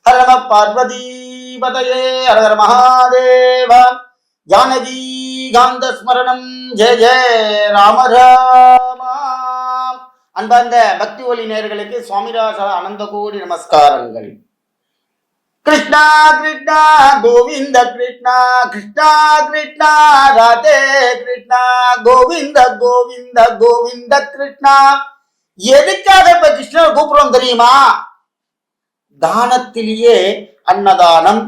ஹர நம பார்வதி பதயே ஹர ஹர மகாதேவ. ஜானகி காந்த ஸ்மரணம் ஜெய ஜெய ராம ராமா. அன்பார்ந்த பக்தி ஒலி நேயர்களுக்கு சுவாமிராஜ அனந்த கோடி நமஸ்காரங்கள். கிருஷ்ணா கிருஷ்ணா கோவிந்த கிருஷ்ணா கிருஷ்ணா கிருஷ்ணா ராதே கிருஷ்ணா கோவிந்த கோவிந்த கோவிந்த கிருஷ்ணா. எதுக்காக இப்ப கிருஷ்ணர் கூப்பிடுறோம் தெரியுமா? தானத்திலேயே அன்னதானம்,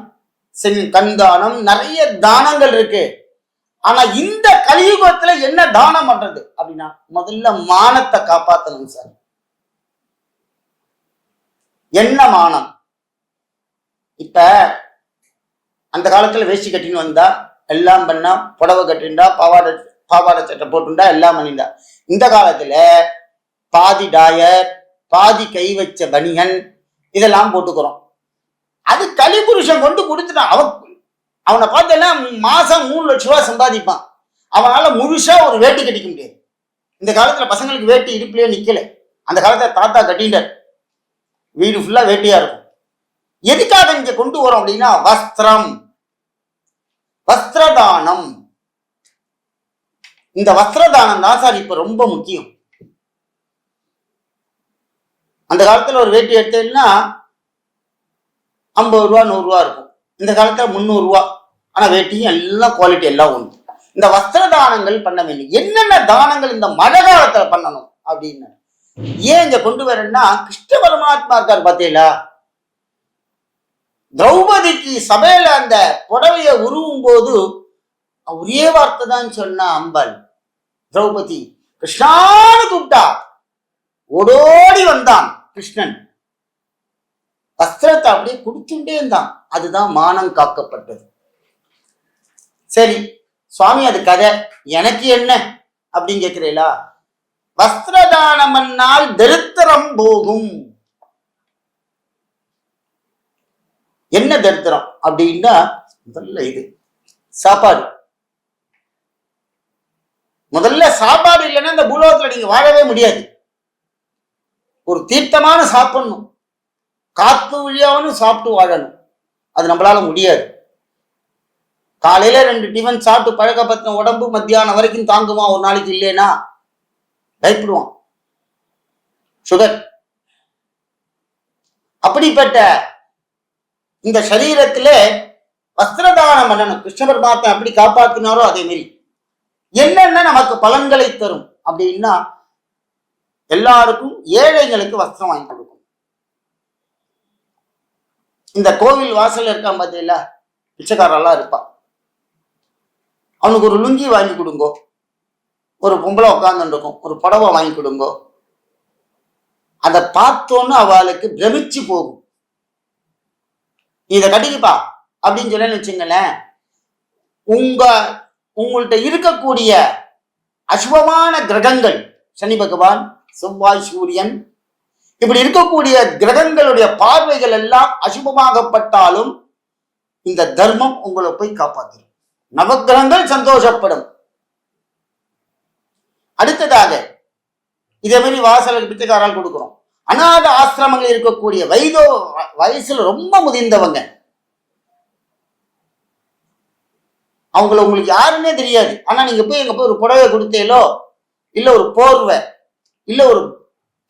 கண்தானம், நிறைய தானங்கள் இருக்கு. ஆனா இந்த கலியுகத்துல என்ன தானம் பண்றது அப்படின்னா, முதல்ல மானத்தை காப்பாத்தணும் சார். என்ன மானம்? இப்ப அந்த காலத்துல வேஷ்டி கட்டின்னு வந்தா, எல்லாம் பண்ணா, புடவை கட்டிண்டா, பாவாடை சட்டை போட்டுண்டா, எல்லாம் பண்ணிண்டா. இந்த காலத்துல பாதி டாயர், பாதி கை வச்ச பனியன், இதெல்லாம் போட்டுக்கிறோம். அது கலிபுருஷன் கொண்டு கொடுத்துட்டான். அவனை பார்த்தேன்னா மாசம் 3 லட்சம் ரூபாய் சம்பாதிப்பான். அவனால முழுசா ஒரு வேட்டி கட்டிக்க முடியாது. இந்த காலத்துல பசங்களுக்கு வேட்டி இடுப்புலயே நிக்கல. அந்த காலத்துல தாத்தா கட்டிண்டார், வீடு ஃபுல்லா வேட்டியா இருக்கும். எதுக்காக இங்க கொண்டு வரோம் அப்படின்னா, வஸ்திரம், வஸ்திரதானம். இந்த வஸ்திரதானம் தான் சார் இப்ப ரொம்ப முக்கியம். அந்த காலத்துல ஒரு வேட்டி எடுத்தீங்கன்னா 50 ரூபா 100 ரூபா இருக்கும். இந்த காலத்துல 300 ரூபா. ஆனா வேட்டியும் எல்லாம் குவாலிட்டி எல்லாம் உண்டு. இந்த வஸ்திர தானங்கள் பண்ண வேண்டும். என்னென்ன தானங்கள் இந்த மழை காலத்துல பண்ணணும் அப்படின்னு ஏன் இங்க கொண்டு வரேன்னா, கிருஷ்ண பரமாத்மா இருக்கார் பார்த்தீங்களா, திரௌபதிக்கு சபையில அந்த புடவைய உருவும் போது ஒரே வார்த்தை தான் சொன்னா அம்பல். திரௌபதி கிருஷ்ணான்னு கூப்பிட்டா, ஓடோடி வந்தான் கிருஷ்ணன். வஸ்திரத்தை அப்படியே குடிச்சுட்டே இருந்தான். அதுதான் மானம் காக்கப்பட்டது. சரி சுவாமி, அது கதை, எனக்கு என்ன அப்படின்னு கேட்கிறீங்களா? வஸ்திரதானம் பண்ணால் தரித்திரம் போகும். என்ன தரித்திரம் அப்படின்னா, முதல்ல இது சாப்பாடு. முதல்ல சாப்பாடு இல்லைன்னா இந்த பூலோகத்துல நீங்க வாழவே முடியாது. ஒரு தீர்த்தமான சாப்பிடணும், காத்து வழியாவனும் சாப்பிட்டு வாழணும். அது நம்மளால முடியாது. காலையில 2 டிஃபன் சாப்பிட்டு பழக்கப்பட்ட உடம்பு மத்தியானம் வரைக்கும் தாங்குமா? ஒரு நாளைக்கு இல்லைன்னா பயப்படுவான், சுகர். அப்படிப்பட்ட இந்த சரீரத்துல வஸ்திரதானம் பண்ணணும். கிருஷ்ண பரமாத்மா எப்படி காப்பாத்தினாரோ அதே மாதிரி என்னென்ன நமக்கு பலன்களை தரும் அப்படின்னா, எல்லாருக்கும் ஏழைகளுக்கு வஸ்திரம் வாங்கி கொடுக்கும். இந்த கோவில் வாசல் இருக்கான் பார்த்தீங்களா, பிச்சைக்காரெல்லாம் இருப்பான். அவனுக்கு ஒரு லுங்கி வாங்கி கொடுங்கோ. ஒரு பொம்பளை உட்கார்ந்து இருக்கும், ஒரு புடவை வாங்கி கொடுங்கோ. அதை பார்த்தோன்னு அவளுக்கு பிரமிச்சு போகும். இதை கட்டிக்குப்பா அப்படின்னு சொல்லி வச்சுங்களேன், உங்கள்கிட்ட இருக்கக்கூடிய அசுபமான கிரகங்கள், சனி பகவான், செவ்வாய், சூரியன், இப்படி இருக்கக்கூடிய கிரகங்களுடைய பார்வைகள் எல்லாம் அசுபமாகப்பட்டாலும் இந்த தர்மம் உங்களை போய் காப்பாற்றும். நவக்கிரகங்கள் சந்தோஷப்படும். அடுத்ததாக இதே மாதிரி வாசலுக்கு பிச்சைக்காரால் கொடுக்கிறோம். அநாத ஆசிரமங்கள் இருக்கக்கூடிய வயசுல ரொம்ப முதிர்ந்தவங்க, அவங்கள உங்களுக்கு யாருன்னே தெரியாது. ஆனா நீங்க போய் எங்க போய் ஒரு புடவை கொடுத்தீங்களோ, இல்ல ஒரு போர்வை, இல்ல ஒரு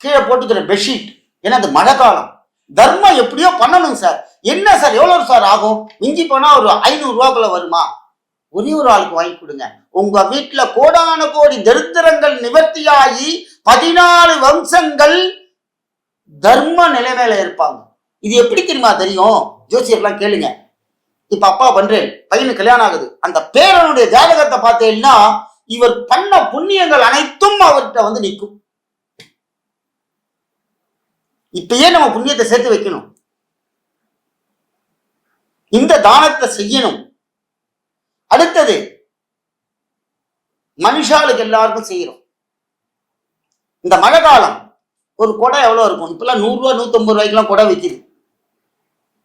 கீழே போட்டுக்கிற பெட்ஷீட், ஏன்னா அது மழை காலம். தர்மம் எப்படியோ பண்ணணும் சார். என்ன சார் எவ்வளவு சார் ஆகும்? மிஞ்சி போனா ஒரு 500 ரூபாய்க்குள்ள வருமா? ஒரே ஒரு ஆளுக்கு வாங்கி கொடுங்க. உங்க வீட்டுல கோடான கோடி தரித்திரங்கள் நிவர்த்தியாகி 14 வம்சங்கள் தர்ம நிலைமையில இருப்பாங்க. இது எப்படி தெரியுமா தெரியும்? ஜோசியர்லாம் கேளுங்க. இப்ப அப்பா பண்றேன், பையனுக்கு கல்யாணம் ஆகுது, அந்த பேரனுடைய ஜாதகத்தை பார்த்தேன்னா இவர் பண்ண புண்ணியங்கள் அனைத்தும் அவர்கிட்ட வந்து நிற்கும். இப்பயே நம்ம புண்ணியத்தை சேர்த்து வைக்கணும், இந்த தானத்தை செய்யணும். அடுத்தது மனுஷாளுக்கு எல்லாருக்கும் செய்யறோம். இந்த மழை காலம் ஒரு கொடை எவ்வளவு இருக்கும்? இப்பெல்லாம் 100 ரூபா 150 ரூபாய்க்குலாம் கொடை விற்கிது.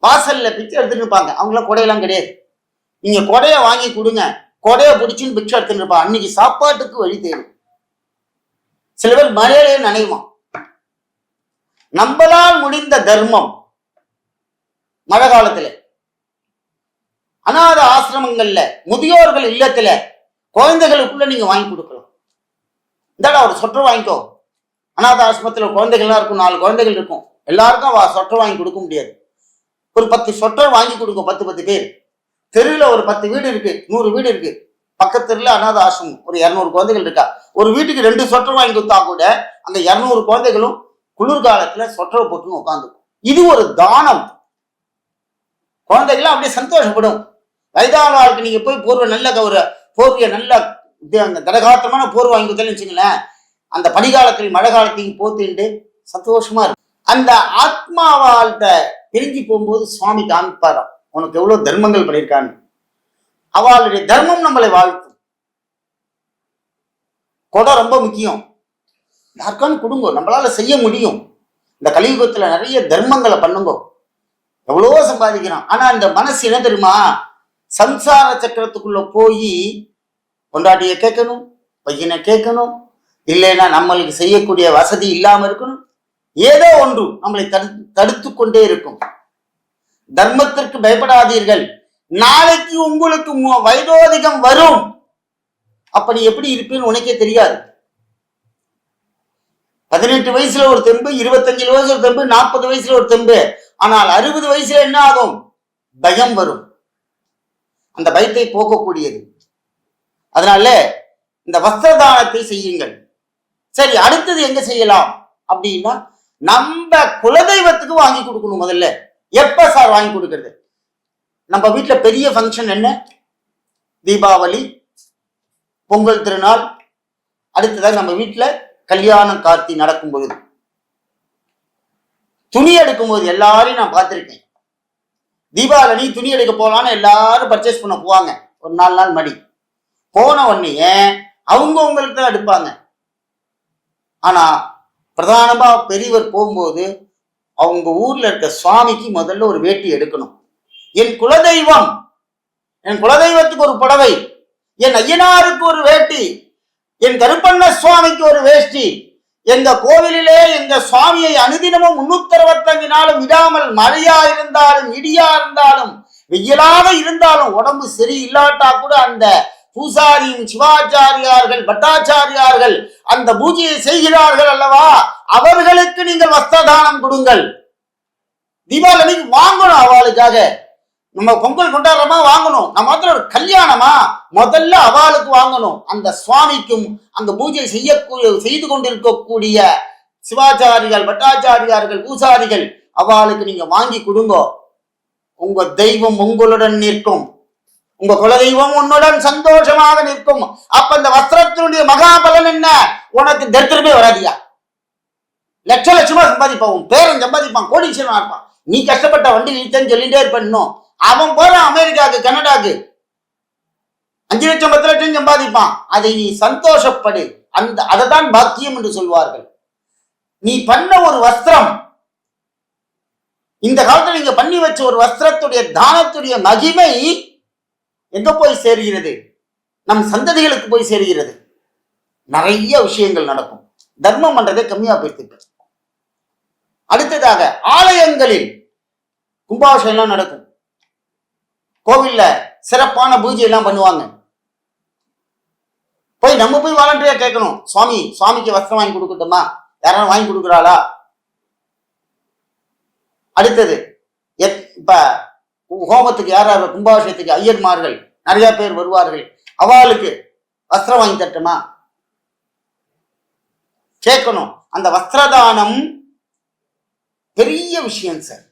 வாசல்ல பிச்சை எடுத்துட்டு இருப்பாங்க, அவங்களாம் கொடையெல்லாம் கிடையாது. நீங்க கொடைய வாங்கி கொடுங்க, கொடைய பிடிச்சின்னு பிச்சை எடுத்துட்டு இருப்பாங்க. அன்னைக்கு சாப்பாட்டுக்கு வழி தேடும். சில பேர் மழையிலே நனைவான். நம்மளால் முடிந்த தர்மம் மழை காலத்துல அநாத ஆசிரமங்கள்ல முதியோர்கள் இல்லத்துல குழந்தைகளுக்குள்ள நீங்க வாங்கி கொடுக்கலாம். இந்தாடா ஒரு சொட்டர் வாங்கிக்கோ. அநாத ஆசிரமத்துல குழந்தைகள்லாம் இருக்கும், 4 குழந்தைகள் இருக்கும், எல்லாருக்கும் சொட்டர் வாங்கி கொடுக்க முடியாது. ஒரு 10 சொட்டர் வாங்கி கொடுங்க, 10 பேர். தெருவில் ஒரு 10 வீடு இருக்கு, 100 வீடு இருக்கு, பக்கத்து தெருவில் அநாத ஆசிரமம் ஒரு 200 குழந்தைகள் இருக்கா, ஒரு வீட்டுக்கு 2 சொட்டர் வாங்கி கொடுத்தா கூட அந்த 200 குழந்தைகளும் குளிர்காலத்துல சொட்டரை போட்டுன்னு உட்காந்து. இது ஒரு தானம். குழந்தைகள்லாம் அப்படியே சந்தோஷப்படும். வயதான வாழ்க்கை நீங்க போய் போர்வை நல்ல ஒரு போர்வைய நல்ல அந்த கடகாத்திரமான போர்வை வாங்கி கொடுத்தேன்னு வச்சுங்களேன், அந்த பனிகாலத்தில் மழை காலத்தையும் போத்துட்டு சந்தோஷமா இருக்கும். அந்த ஆத்மாவாழ்கிட்ட பிரிஞ்சு போகும்போது சுவாமி காமிப்பாராம் உனக்கு எவ்வளவு தர்மங்கள் பண்ணியிருக்கான்னு. அவளுடைய தர்மம் நம்மளை வாழ்த்தும். கொடை ரொம்ப முக்கியம். யாருக்கான்னு கொடுங்க, நம்மளால செய்ய முடியும். இந்த கலியுகத்துல நிறைய தர்மங்களை பண்ணுங்க, எவ்வளவோ சம்பாதிக்கிறான். ஆனா இந்த மனசு என்ன தெரியுமா, சம்சார சக்கரத்துக்குள்ள போய் பொண்டாட்டிய கேட்கணும், பையனை கேட்கணும், இல்லைன்னா நம்மளுக்கு செய்யக்கூடிய வசதி இல்லாம இருக்கணும், ஏதோ ஒன்று நம்மளை தடுத்து கொண்டே இருக்கும். தர்மத்திற்கு பயப்படாதீர்கள். நாளைக்கு உங்களுக்கு வயதோதிகம் வரும். அப்ப நீ எப்படி இருப்பேன்னு உனக்கே தெரியாது. 18 வயசுல ஒரு தெம்பு, 25 வயசுல ஒரு தெம்பு, 40 வயசுல ஒரு தெம்பு. ஆனால் 60 வயசுல என்ன ஆகும்? பயம் வரும். அந்த பயத்தை போக்கக்கூடியது. அதனால இந்த வஸ்திரதானத்தை செய்யுங்கள். சரி, அடுத்தது எங்க செய்யலாம் அப்படின்னா, நம்ம குலதெய்வத்துக்கு வாங்கி கொடுக்கணும். முதல்ல எப்ப சார் வாங்கி கொடுக்கறது? நம்ம வீட்டுல பெரிய ஃபங்க்ஷன் என்ன? தீபாவளி, பொங்கல் திருநாள், அடுத்ததாக நம்ம வீட்டுல கல்யாணம் கார்த்தி நடக்கும் பொழுது, துணி எடுக்கும் போது எல்லாரையும் நான் பார்த்திருக்கேன். தீபாவளி துணி எடுக்க போலான்னு எல்லாரும் பர்ச்சேஸ் பண்ண போவாங்க. ஒரு 4 நாள் மடி போன உடனே அவங்க உங்களுக்கு தான் எடுப்பாங்க. ஆனா பிரதானமா பெரியவர் போகும்போது அவங்க ஊர்ல இருக்க சுவாமிக்கு முதல்ல ஒரு வேட்டி எடுக்கணும். என் குலதெய்வம், என் குலதெய்வத்துக்கு ஒரு புடவை, என் ஐயனாருக்கு ஒரு வேட்டி, என் கருப்பண்ண சுவாமிக்கு ஒரு வேஷ்டி. எங்க கோவிலிலே எங்க சுவாமியை அனுதினமும் 365 நாளும் விடாமல், மழையா இருந்தாலும் இடியா இருந்தாலும் வெயிலாக இருந்தாலும் உடம்பு சரி இல்லாட்டா கூட அந்த பூசாரியும் சிவாச்சாரியார்கள் பட்டாச்சாரியார்கள் அந்த பூஜையை செய்கிறார்கள் அல்லவா, அவர்களுக்கு நீங்கள் வஸ்திரதானம் கொடுங்கள். தீபாவளி வாங்கணும். அவளுக்காக நம்ம பொங்கல் கொண்டாடுறோமா வாங்கணும். நம்ம மாத்திரம் ஒரு கல்யாணமா முதல்ல அவளுக்கு வாங்கணும். அந்த சுவாமிக்கும் அந்த பூஜை செய்து கொண்டிருக்கக்கூடிய சிவாச்சாரிகள் பட்டாச்சாரியார்கள் பூசாரிகள் அவளுக்கு நீங்க வாங்கி கொடுங்க. உங்க தெய்வம் உங்களுடன் நிற்கும், உங்க குலதெய்வம் உன்னுடன் சந்தோஷமாக நிற்கும். அப்ப இந்த வஸ்திரத்தினுடைய மகாபலன் என்ன? உனக்கு தரித்திரமே வராதியா. லட்சமா சம்பாதிப்பான், உன் பேரன் சம்பாதிப்பான், கோடீஸ்வரனா இருப்பான். நீ கஷ்டப்பட்ட வண்டி நீச்சன்னு சொல்லிட்டே இருப்பணும். அவன் போறான் அமெரிக்காவுக்கு, கனடாக்கு, 5 லட்சம் 10 லட்சம் சம்பாதிப்பான். அதை நீ சந்தோஷப்படு. அதைதான் பாக்கியம் என்று சொல்வார்கள். நீ பண்ண ஒரு வஸ்திரம், இந்த காலத்துல நீங்க பண்ணி வச்ச ஒரு வஸ்திரத்துடைய தானத்துடைய மகிமை எங்க போய் சேர்கிறது? நம் சந்ததிகளுக்கு போய் சேர்கிறது. நிறைய விஷயங்கள் நடக்கும். தர்மம் பண்றதை கம்மியா போயிட்டு. அடுத்ததாக ஆலயங்களில் கும்பாபிஷேகம் எல்லாம் நடக்கும். கோவில்ல சிறப்பான பூஜை எல்லாம் பண்ணுவாங்க. நம்ம போய் வாலண்டியா கேட்கணும், சுவாமிக்கு வஸ்திரம் வாங்கி கொடுக்கட்டுமா, யாராலும் வாங்கி கொடுக்குறாளா? அடுத்தது இப்ப ஹோமத்துக்கு யாராவது கும்பாபிஷேகத்துக்கு ஐயர்மார்கள் நிறைய பேர் வருவார்கள், அவளுக்கு வஸ்திரம் வாங்கி தட்டுமா கேட்கணும். அந்த வஸ்திரதானம் பெரிய விஷயம் சார்.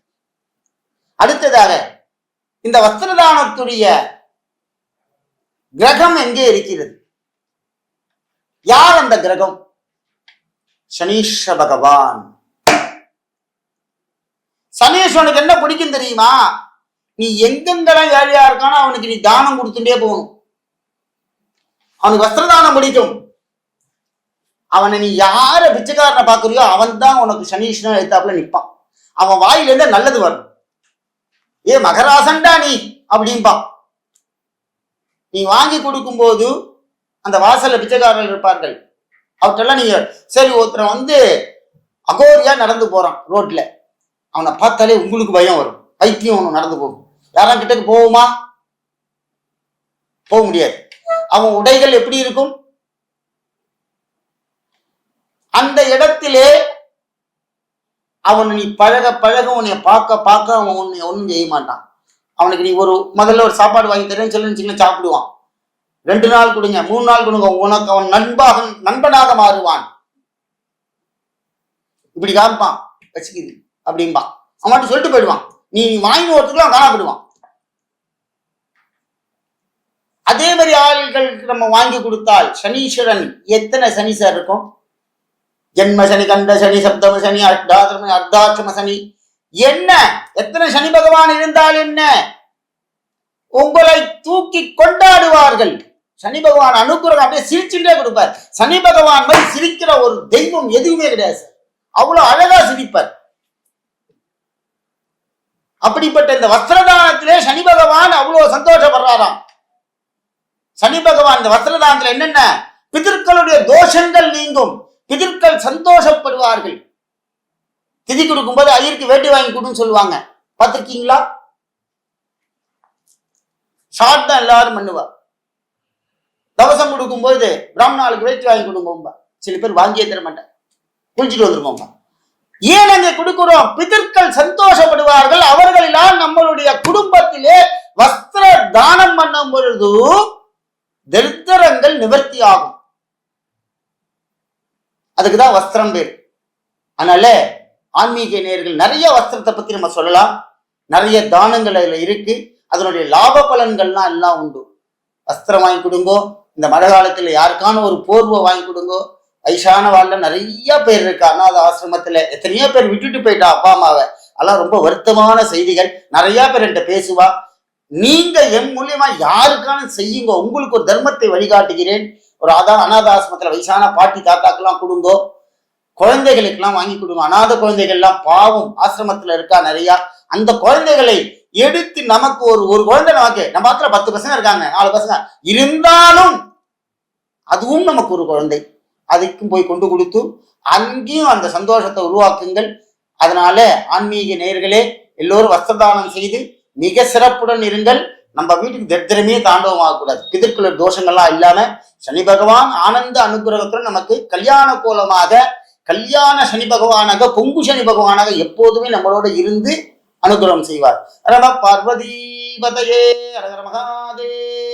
அடுத்ததாக இந்த வஸ்திரதானத்துடைய கிரகம் எங்கே இருக்கிறது? யார் அந்த கிரகம்? சனீஸ்வர பகவான். சனீஸ்வரனுக்கு என்ன பிடிக்கும் தெரியுமா? நீ எங்கெங்கெல்லாம் ஏழையா இருக்கானோ அவனுக்கு நீ தானம் கொடுத்துட்டே போகணும். அவனுக்கு வஸ்திரதானம் பிடிக்கும். அவனை நீ யார பிச்சைக்காரனை பாக்குறியோ அவன் தான் உனக்கு சனீஸ்வரன் எழுத்தாப்புல நிற்பான். அவன் வாயிலிருந்தே நல்லது வரும். ஏ மகராசன்டா நீ அப்படின்பான். நீ வாங்கி கொடுக்கும் போது அந்த வாசல்ல பிச்சைக்காரர்கள் இருப்பார்கள். அவற்றெல்லாம் நீங்க சரி, ஒருத்தரை அகோரியா நடந்து போறான் ரோட்ல, அவனை பார்த்தாலே உங்களுக்கு பயம் வரும். வைத்தியம் ஒன்று நடந்து போகும். யாரும் கிட்டக்கு போகுமா? போக முடியாது. அவன் உடைகள் எப்படி இருக்கும்? அந்த இடத்திலே அவன் நீ பழக பழக உன்னை பார்க்க பார்க்க அவன் உன்னை ஒன்றும் செய்ய மாட்டான். அவனுக்கு நீ முதல்ல ஒரு சாப்பாடு வாங்கி தரேன்னு சொல்லி சாப்பிடுவான். 2 நாள் கொடுங்க, 3 நாள் கொடுங்க, உனக்கு அவன் நண்பனாக மாறுவான். இப்படி காமிப்பான், வச்சுக்குது அப்படின்பான். அவன் சொல்லிட்டு போயிடுவான். நீ வாங்கி ஒருத்துக்குலாம் காணப்படுவான். அதே மாதிரி ஆள்களுக்கு நம்ம வாங்கி கொடுத்தால் சனீஸ்வரன் எத்தனை சனி சார் இருக்கும்? ஜென்ம சனி, கண்ட சனி, சப்தம சனி, அர்த்தாட்சம சனி, என்ன எத்தனை சனி பகவான் இருந்தால் என்ன? உங்களை தூக்கி கொண்டாடுவார்கள். சனி பகவான் அனுகிரகம் அப்படியே சிரிச்சுட்டே கொடுப்பார். சனி பகவான் மாதிரி சிரிக்கிற ஒரு தெய்வம் எதுவுமே கிடையாது. அவ்வளவு அழகா சிரிப்பார். அப்படிப்பட்ட இந்த வஸ்திரதானத்திலே சனி பகவான் அவ்வளவு சந்தோஷப்படுறாராம். சனி பகவான் இந்த வஸ்திரதானத்துல என்னென்ன பிதர்களுடைய தோஷங்கள் நீங்கும், பிதர்கள் சந்தோஷப்படுவார்கள். திதி கொடுக்கும்போது ஐயருக்கு வேட்டி வாங்கி கொடுன்னு சொல்லுவாங்க, பார்த்திருக்கீங்களா? ஷார்ட் தான் எல்லாரும் பண்ணுவா. தவசம் கொடுக்கும்போது பிராமணாளுக்கு வேட்டி வாங்கி கொடுங்கோம்பா. சில பேர் வாங்கியே தர மாட்டேன், குளிச்சுட்டு வந்துருக்கோம்பா. ஏன் அங்கே கொடுக்கிறோம்? பிதர்கள் சந்தோஷப்படுவார்கள். அவர்களால் நம்மளுடைய குடும்பத்திலே வஸ்திர தானம் பண்ணும் பொழுது தரித்திரங்கள் நிவர்த்தி ஆகும். அதுக்குதான் வஸ்திரம் பேர். அதனால ஆன்மீக நேயர்கள் நிறைய வஸ்திரத்தை பத்தி நம்ம சொல்லலாம். நிறைய தானங்கள் அதுல இருக்கு. அதனுடைய லாப பலன்கள்லாம் எல்லாம் உண்டு. வஸ்திரம் வாங்கி கொடுங்கோ. இந்த மழை காலத்துல யாருக்கான ஒரு போர்வை வாங்கி கொடுங்கோ. வயசான வாழ்ல நிறைய பேர் இருக்கா அனாத ஆசிரமத்துல. எத்தனையோ பேர் விட்டுட்டு போயிட்டா அப்பா அம்மாவை. அதெல்லாம் ரொம்ப வருத்தமான செய்திகள். நிறைய பேர் என்கிட்ட பேசுவா. நீங்க என் மூலியமா யாருக்கான செய்யுங்க. உங்களுக்கு ஒரு தர்மத்தை வழிகாட்டுகிறேன். ஒரு அனாத ஆசிரமத்துல வயசான பாட்டி தாத்தாக்கெல்லாம் கொடுங்கோ. குழந்தைகளுக்கெல்லாம் வாங்கி கொடுங்க. அநாத குழந்தைகள்லாம் பாவம் ஆசிரமத்துல இருக்கா நிறைய. அந்த குழந்தைகளை எடுத்து நமக்கு ஒரு குழந்தை, நமக்கு நம்ம ஆத்துல 10 பசங்க இருக்காங்க, 4 பசங்க இருந்தாலும் அதுவும் நமக்கு ஒரு குழந்தை. அதுக்கும் போய் கொண்டு கொடுத்து அங்கேயும் அந்த சந்தோஷத்தை உருவாக்குங்கள். அதனால ஆன்மீக நேயர்களே எல்லோரும் வஸ்திரதானம் செய்து மிக சிறப்புடன் இருங்கள். நம்ம வீட்டுக்கு தரித்திரமே தாண்டவமாகக்கூடாது. பிதற்குல தோஷங்கள்லாம் இல்லாம சனி பகவான் ஆனந்த அனுகிரகத்துடன் நமக்கு கல்யாண கோலமாக, கல்யாண சனி பகவானாக, பொங்கு சனி பகவானாக எப்போதுமே நம்மளோட இருந்து அனுகிரகம் செய்வார். ரம பார்வதி பதையே, ஹர ஹர மகாதேவ.